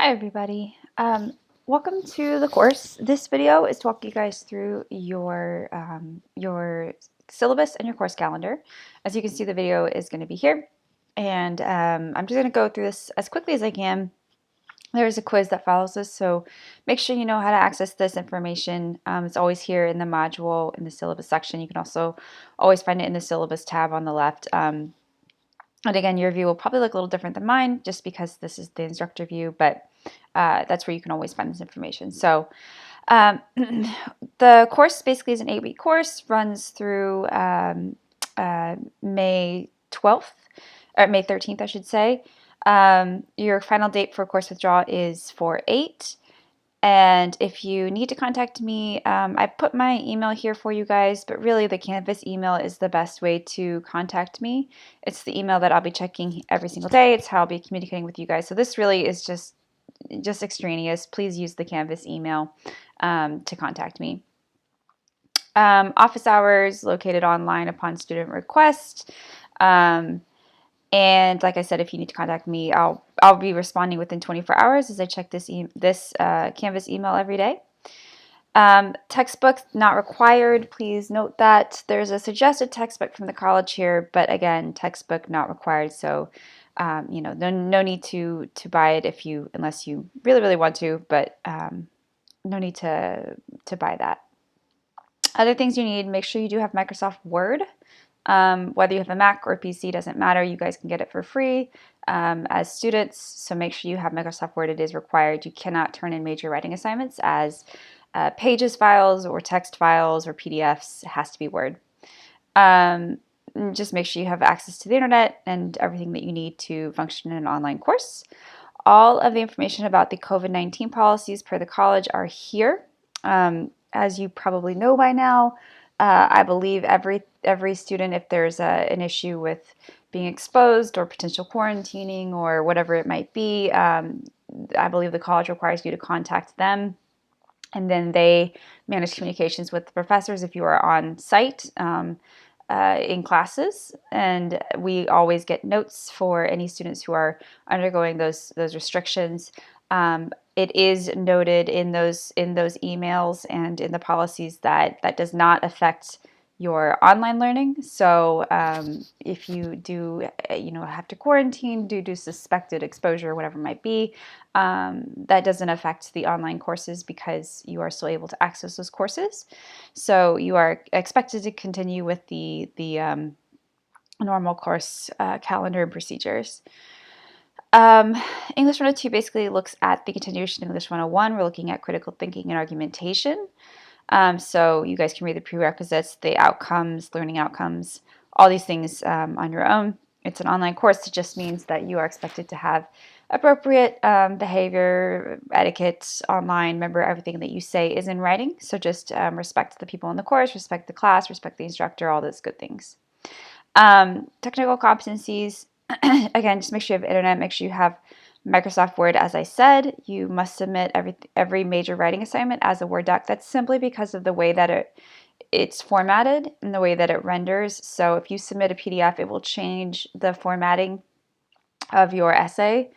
Hi everybody. Welcome to the course. This video is to walk you guys through your syllabus and your course calendar. As you can see, the video is going to be here, and I'm just going to go through this as quickly as I can. There's a quiz that follows this, so make sure you know how to access this information. It's always here in the module in the syllabus section. You can also always find it in the syllabus tab on the left. And again, your view will probably look a little different than mine just because this is the instructor view, but that's where you can always find this information. So the course basically is an 8-week course, runs through May 12th, or May 13th, I should say. Your final date for course withdrawal is 4/8. And if you need to contact me, I put my email here for you guys, but really the Canvas email is the best way to contact me. It's the email that I'll be checking every single day. It's how I'll be communicating with you guys. So this really is just extraneous. Please use the Canvas email to contact me. Office hours located online upon student request. And like I said, if you need to contact me, I'll be responding within 24 hours as I check this Canvas email every day. Textbooks not required. Please note that there's a suggested textbook from the college here, but again, textbook not required. So, no need to buy it unless you really want to, but no need to buy that. Other things you need, make sure you do have Microsoft Word. Whether you have a Mac or a PC, doesn't matter. You guys can get it for free as students, so make sure you have Microsoft Word. It is required. You cannot turn in major writing assignments as pages files or text files or PDFs. It has to be Word. Just make sure you have access to the internet and everything that you need to function in an online course. All of the information about the COVID-19 policies per the college are here. As you probably know by now, I believe every student, if there's an issue with being exposed or potential quarantining or whatever it might be, I believe the college requires you to contact them, and then they manage communications with the professors if you are on site in classes. And we always get notes for any students who are undergoing those restrictions. It is noted in those emails and in the policies that does not affect your online learning. So if you do, have to quarantine due to suspected exposure, whatever it might be, that doesn't affect the online courses because you are still able to access those courses. So you are expected to continue with the normal course calendar and procedures. English 102 basically looks at the continuation of English 101. We're looking at critical thinking and argumentation. So you guys can read the prerequisites, the outcomes, learning outcomes, all these things on your own. It's an online course. It just means that you are expected to have appropriate behavior, etiquette online. Remember, everything that you say is in writing. So just respect the people in the course, respect the class, respect the instructor, all those good things. Technical competencies. Again, just make sure you have internet, make sure you have Microsoft Word. As I said, you must submit every major writing assignment as a Word doc. That's simply because of the way that it's formatted and the way that it renders. So if you submit a PDF, it will change the formatting of your essay.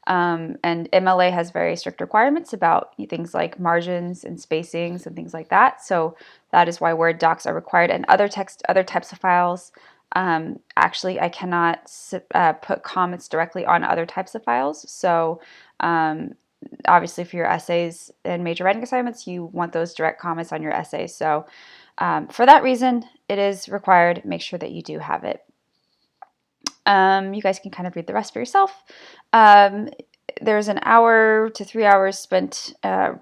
And MLA has very strict requirements about things like margins and spacings and things like that. So that is why Word docs are required, and other types of files. Actually, I cannot put comments directly on other types of files. So obviously for your essays and major writing assignments, you want those direct comments on your essays. So for that reason, it is required. Make sure that you do have it. You guys can kind of read the rest for yourself. There's an hour to 3 hours spent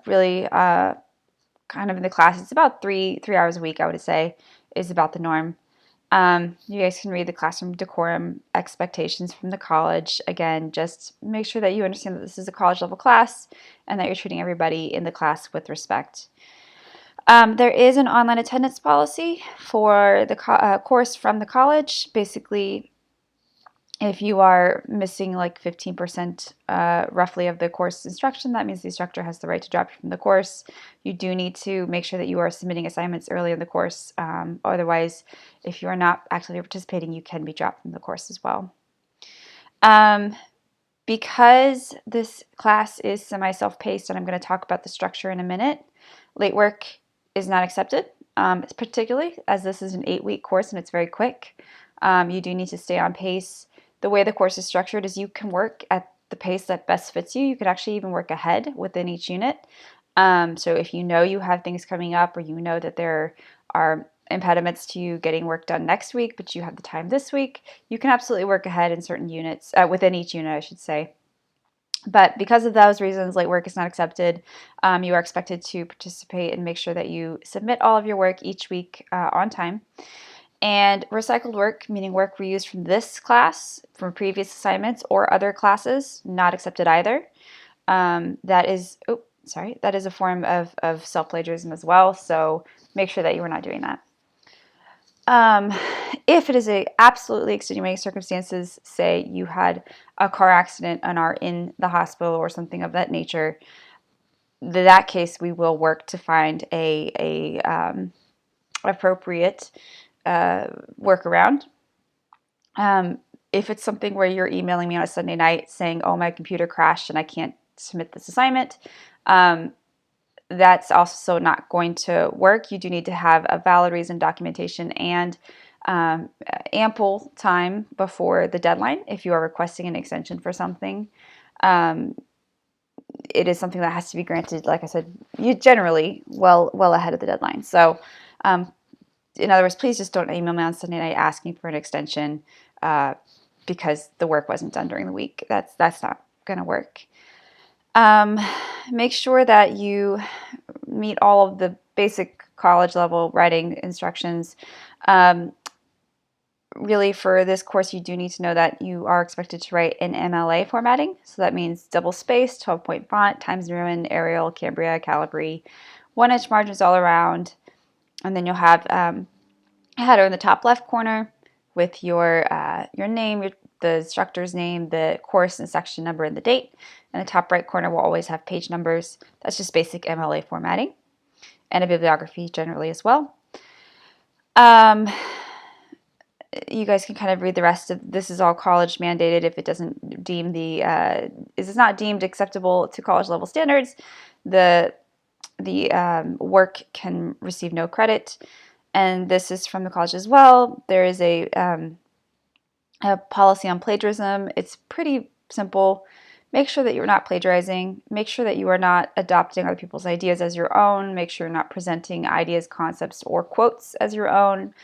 really kind of in the class. It's about three hours a week, I would say, is about the norm. You guys can read the classroom decorum expectations from the college. Again, just make sure that you understand that this is a college level class and that you're treating everybody in the class with respect. There is an online attendance policy for the course from the college. Basically, if you are missing like 15% roughly of the course instruction, that means the instructor has the right to drop you from the course. You do need to make sure that you are submitting assignments early in the course. Otherwise, if you are not actively participating, you can be dropped from the course as well. Because this class is semi-self-paced, and I'm going to talk about the structure in a minute, late work is not accepted, particularly as this is an 8-week course and it's very quick. You do need to stay on pace. The way the course is structured is you can work at the pace that best fits you. You could actually even work ahead within each unit. So if you know you have things coming up, or you know that there are impediments to you getting work done next week, but you have the time this week, you can absolutely work ahead in certain units, within each unit, I should say. But because of those reasons, late work is not accepted. You are expected to participate and make sure that you submit all of your work each week on time. And recycled work, meaning work reused from this class, from previous assignments or other classes, not accepted either. That is a form of self-plagiarism as well, so make sure that you are not doing that. If it is a absolutely extenuating circumstances, say you had a car accident and are in the hospital or something of that nature, in that case we will work to find a appropriate workaround. If it's something where you're emailing me on a Sunday night saying, oh, my computer crashed and I can't submit this assignment, that's also not going to work. You do need to have a valid reason, documentation, and ample time before the deadline if you are requesting an extension for something. It is something that has to be granted, like I said, you generally well ahead of the deadline. So in other words, please just don't email me on Sunday night asking for an extension because the work wasn't done during the week. That's not going to work. Make sure that you meet all of the basic college level writing instructions. Really, for this course, you do need to know that you are expected to write in MLA formatting. So that means double space, 12-point font, Times New Roman, Arial, Cambria, Calibri, 1-inch margins all around. And then you'll have a header in the top left corner with your name, the instructor's name, the course and section number, and the date. And the top right corner will always have page numbers. That's just basic MLA formatting, and a bibliography generally as well. You guys can kind of read the rest of this. Is all college mandated. If it doesn't deem is not deemed acceptable to college level standards, the work can receive no credit. And this is from the college as well. There is a policy on plagiarism. It's pretty simple. Make sure that you're not plagiarizing. Make sure that you are not adopting other people's ideas as your own. Make sure you're not presenting ideas, concepts, or quotes as your own.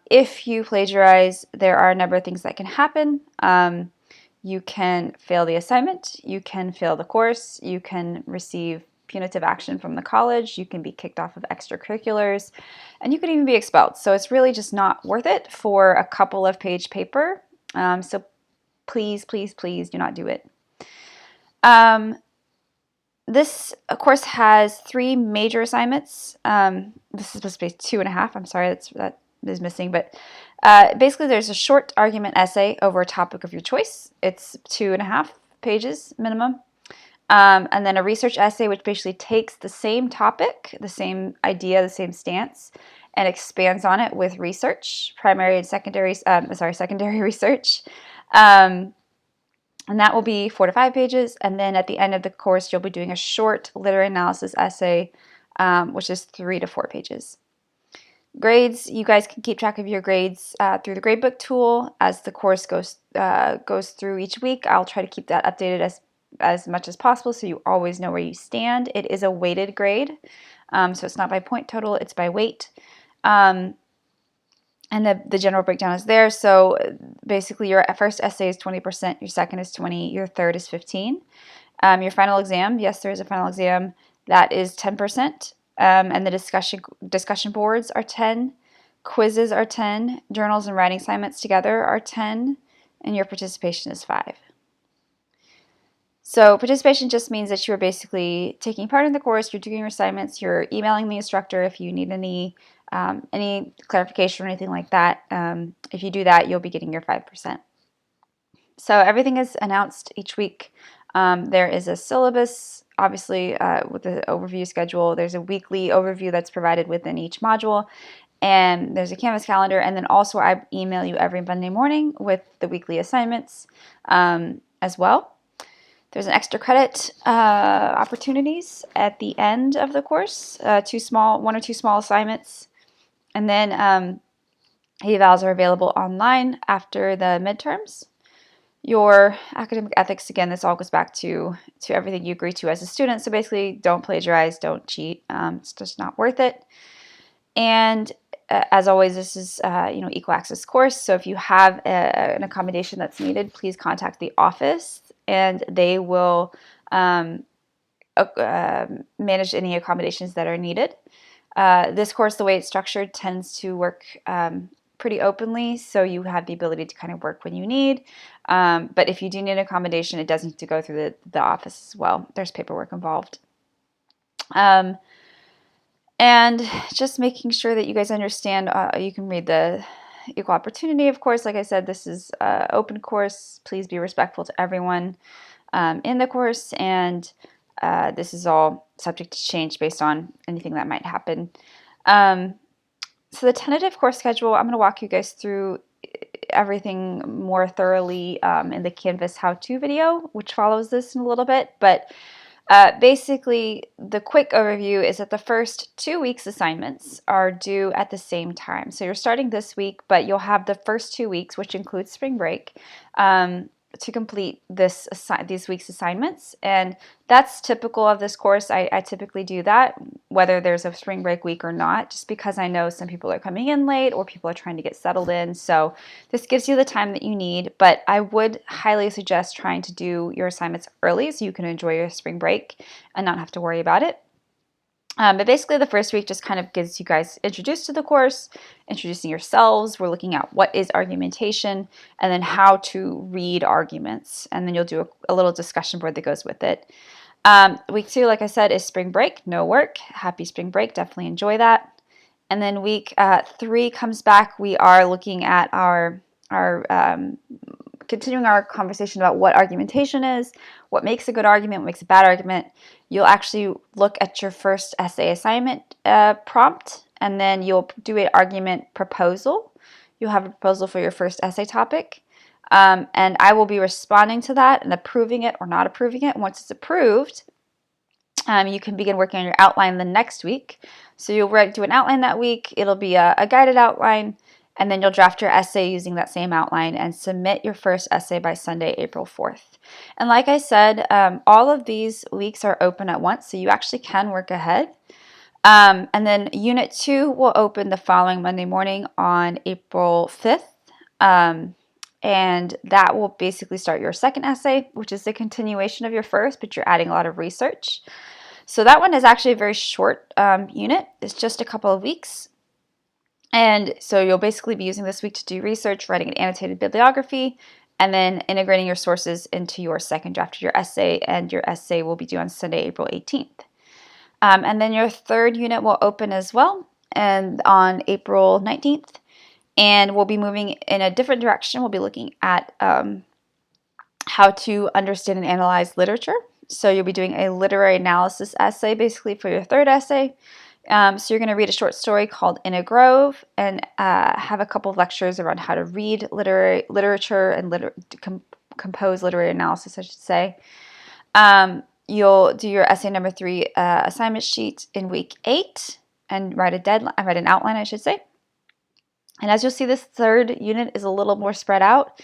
If you plagiarize, there are a number of things that can happen. You can fail the assignment. You can fail the course. You can receive punitive action from the college. You can be kicked off of extracurriculars, and you could even be expelled. So it's really just not worth it for a couple of page paper. So please, please, please do not do it. This course has 3 major assignments. This is supposed to be 2.5. I'm sorry, that is missing, but basically there's a short argument essay over a topic of your choice. It's 2.5 pages minimum. And then a research essay, which basically takes the same topic, the same idea, the same stance, and expands on it with research, primary and secondary research. And that will be 4 to 5 pages. And then at the end of the course, you'll be doing a short literary analysis essay, which is 3 to 4 pages. Grades, you guys can keep track of your grades through the gradebook tool as the course goes through each week. I'll try to keep that updated as much as possible so you always know where you stand. It is a weighted grade, so it's not by point total, it's by weight. And the general breakdown is there. So basically your first essay is 20%, your second is 20%, your third is 15%. Your final exam, yes, there is a final exam, that is 10%. And the discussion boards are 10, quizzes are 10, journals and writing assignments together are 10, and your participation is 5. So participation just means that you're basically taking part in the course, you're doing your assignments, you're emailing the instructor if you need any clarification or anything like that. If you do that, you'll be getting your 5%. So everything is announced each week. There is a syllabus, obviously, with the overview schedule. There's a weekly overview that's provided within each module. And there's a Canvas calendar. And then also I email you every Monday morning with the weekly assignments. as well. There's an extra credit opportunities at the end of the course, one or two small assignments. And then evals are available online after the midterms. Your academic ethics, again, this all goes back to everything you agree to as a student. So basically, don't plagiarize, don't cheat. It's just not worth it. And as always, this is equal access course. So if you have an accommodation that's needed, please contact the office, and they will manage any accommodations that are needed. This course, the way it's structured, tends to work pretty openly, so you have the ability to kind of work when you need. But if you do need an accommodation, it does need to go through the office as well. There's paperwork involved. And just making sure that you guys understand, you can read the equal opportunity, of course. Like I said, this is an open course. Please be respectful to everyone in the course, and this is all subject to change based on anything that might happen. So the tentative course schedule, I'm going to walk you guys through everything more thoroughly in the Canvas how-to video, which follows this in a little bit. But basically, the quick overview is that the first 2 weeks assignments are due at the same time. So you're starting this week, but you'll have the first 2 weeks, which includes spring break, to complete these week's assignments. And that's typical of this course. I typically do that, whether there's a spring break week or not, just because I know some people are coming in late or people are trying to get settled in. So this gives you the time that you need, but I would highly suggest trying to do your assignments early so you can enjoy your spring break and not have to worry about it. But basically the first week just kind of gets you guys introduced to the course, introducing yourselves. We're looking at what is argumentation and then how to read arguments. And then you'll do a little discussion board that goes with it. Week 2, like I said, is spring break, no work. Happy spring break, definitely enjoy that. And then week 3 comes back. We are looking at our continuing our conversation about what argumentation is, what makes a good argument, what makes a bad argument. You'll actually look at your first essay assignment prompt, and then you'll do an argument proposal. You'll have a proposal for your first essay topic, and I will be responding to that and approving it or not approving it. Once it's approved, you can begin working on your outline the next week. So you'll do an outline that week. It'll be a guided outline. And then you'll draft your essay using that same outline and submit your first essay by Sunday, April 4th. And like I said, all of these weeks are open at once, so you actually can work ahead. And then Unit 2 will open the following Monday morning on April 5th. And that will basically start your second essay, which is the continuation of your first, but you're adding a lot of research. So that one is actually a very short unit. It's just a couple of weeks. And so you'll basically be using this week to do research, writing an annotated bibliography, and then integrating your sources into your second draft of your essay, and your essay will be due on Sunday, April 18th. And then your third unit will open as well, and on April 19th, and we'll be moving in a different direction. We'll be looking at how to understand and analyze literature. So you'll be doing a literary analysis essay basically for your third essay. So you're going to read a short story called In a Grove and have a couple of lectures around how to read literature and compose literary analysis, I should say. You'll do your essay number 3 assignment sheet in week 8 and write an outline, I should say. And as you'll see, this third unit is a little more spread out.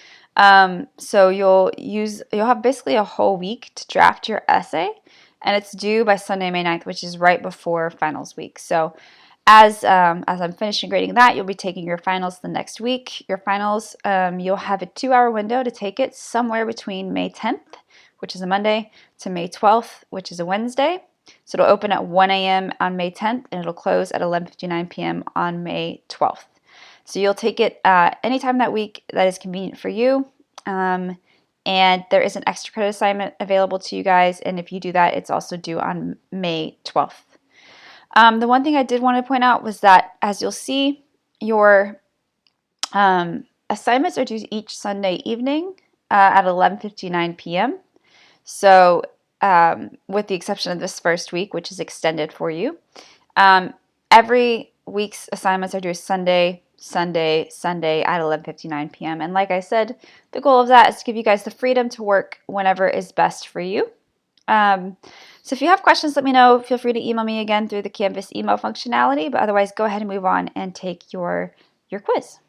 So you'll have basically a whole week to draft your essay. And it's due by Sunday, May 9th, which is right before finals week. So as I'm finishing grading that, you'll be taking your finals the next week. Your finals, you'll have a 2-hour window to take it somewhere between May 10th, which is a Monday, to May 12th, which is a Wednesday. So it'll open at 1 a.m. on May 10th, and it'll close at 11:59 p.m. on May 12th. So you'll take it anytime that week that is convenient for you. And there is an extra credit assignment available to you guys. And if you do that, it's also due on May 12th. The one thing I did want to point out was that, as you'll see, your assignments are due each Sunday evening at 11:59 p.m. So with the exception of this first week, which is extended for you, every week's assignments are due Sunday. Sunday at 11:59 p.m. And like I said, the goal of that is to give you guys the freedom to work whenever is best for you. So if you have questions, let me know. Feel free to email me again through the Canvas email functionality, but otherwise go ahead and move on and take your quiz.